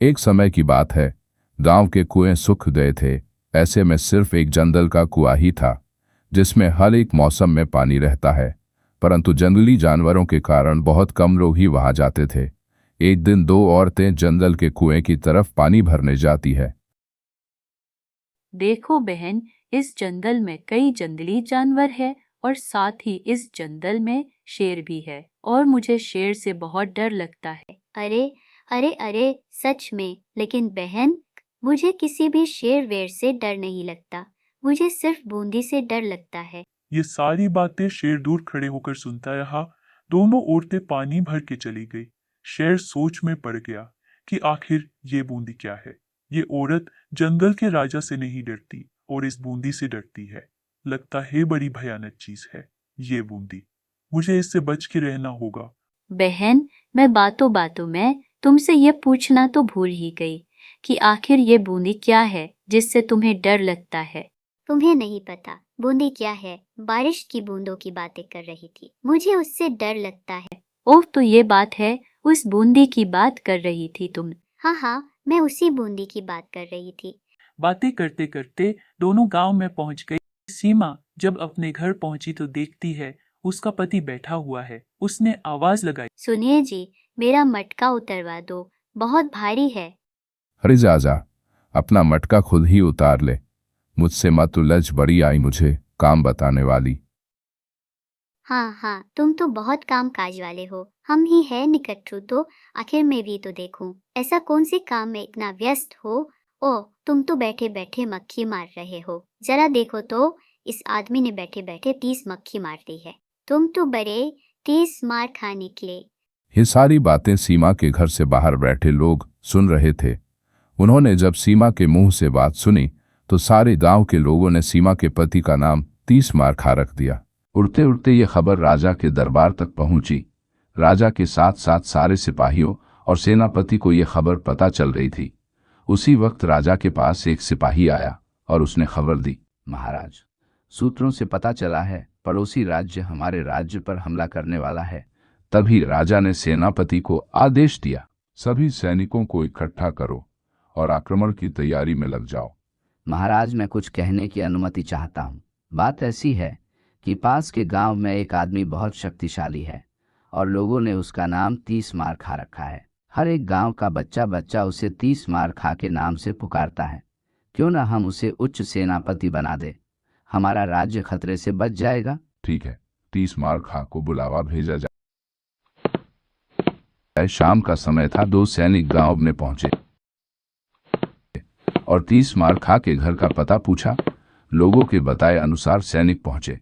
एक समय की बात है, गांव के कुएं सूख गए थे। ऐसे में सिर्फ एक जंगल का कुआं ही था, जिसमें हर एक मौसम में पानी रहता है। परंतु जंगली जानवरों के कारण बहुत कम लोग ही वहां जाते थे। एक दिन दो औरतें जंगल के कुएं की तरफ पानी भरने जाती है। देखो बहन, इस जंगल में कई जंगली जानवर है और साथ ही इस जंगल में शेर भी है और मुझे शेर से बहुत डर लगता है। अरे अरे अरे, सच में। लेकिन बहन, मुझे किसी भी शेर वेर से डर नहीं लगता। मुझे सिर्फ बूंदी से डर लगता है। ये सारी बातें शेर दूर खड़े होकर सुनता रहा। दोनों औरतें पानी भर के चली गई। शेर सोच में पड़ गया कि आखिर ये बूंदी क्या है। ये औरत जंगल के राजा से नहीं डरती और इस बूंदी से डरती है। लगता है बड़ी भयानक चीज है ये बूंदी। मुझे इससे बच के रहना होगा। बहन, मैं बातों बातों में तुमसे ये पूछना तो भूल ही गई कि आखिर ये बूंदी क्या है जिससे तुम्हें डर लगता है। तुम्हें नहीं पता बूंदी क्या है? बारिश की बूंदों की बातें कर रही थी। मुझे उससे डर लगता है। ओह, तो ये बात है, उस बूंदी की बात कर रही थी तुम। हाँ हाँ, मैं उसी बूंदी की बात कर रही थी। बातें करते करते दोनों गांव में पहुंच गई। सीमा जब अपने घर पहुंची तो देखती है उसका पति बैठा हुआ है। उसने आवाज लगाई, सुनिए जी, मेरा मटका उतरवा दो, बहुत भारी है। अरे जा, अपना मटका खुद ही उतार ले। मुझसे मत उलझ, बड़ी आई मुझे काम बताने वाली। हाँ हाँ, तुम तो बहुत काम काज वाले हो। हम ही है निकटरू तो आखिर मैं भी तो देखूं। ऐसा कौन से काम में इतना व्यस्त हो? ओ, तुम तो बैठे बैठे मक्खी मार रहे हो। जरा देखो तो, इस आदमी ने बैठे बैठे 30 मक्खी मार दी है। तुम तो बड़े 30 मार खा निकले। ये सारी बातें सीमा के घर से बाहर बैठे लोग सुन रहे थे। उन्होंने जब सीमा के मुंह से बात सुनी तो सारे गांव के लोगों ने सीमा के पति का नाम 30 मार खा रख दिया। उड़ते उड़ते ये खबर राजा के दरबार तक पहुंची। राजा के साथ साथ सारे सिपाहियों और सेनापति को यह खबर पता चल रही थी। उसी वक्त राजा के पास एक सिपाही आया और उसने खबर दी, महाराज, सूत्रों से पता चला है पड़ोसी राज्य हमारे राज्य पर हमला करने वाला है। तभी राजा ने सेनापति को आदेश दिया, सभी सैनिकों को इकट्ठा करो और आक्रमण की तैयारी में लग जाओ। महाराज, मैं कुछ कहने की अनुमति चाहता हूँ। बात ऐसी है कि पास के गांव में एक आदमी बहुत शक्तिशाली है और लोगों ने उसका नाम 30 मार खा रखा है। हर एक गांव का बच्चा बच्चा उसे 30 मार खा के नाम से पुकारता है। क्यों ना हम उसे उच्च सेनापति बना दे, हमारा राज्य खतरे से बच जाएगा। ठीक है, 30 मार खा को बुलावा भेजा जाए। शाम का समय था। 2 सैनिक गांव में पहुंचे और 30 मार खा के घर का पता पूछा। लोगों के बताए अनुसार सैनिक पहुंचे।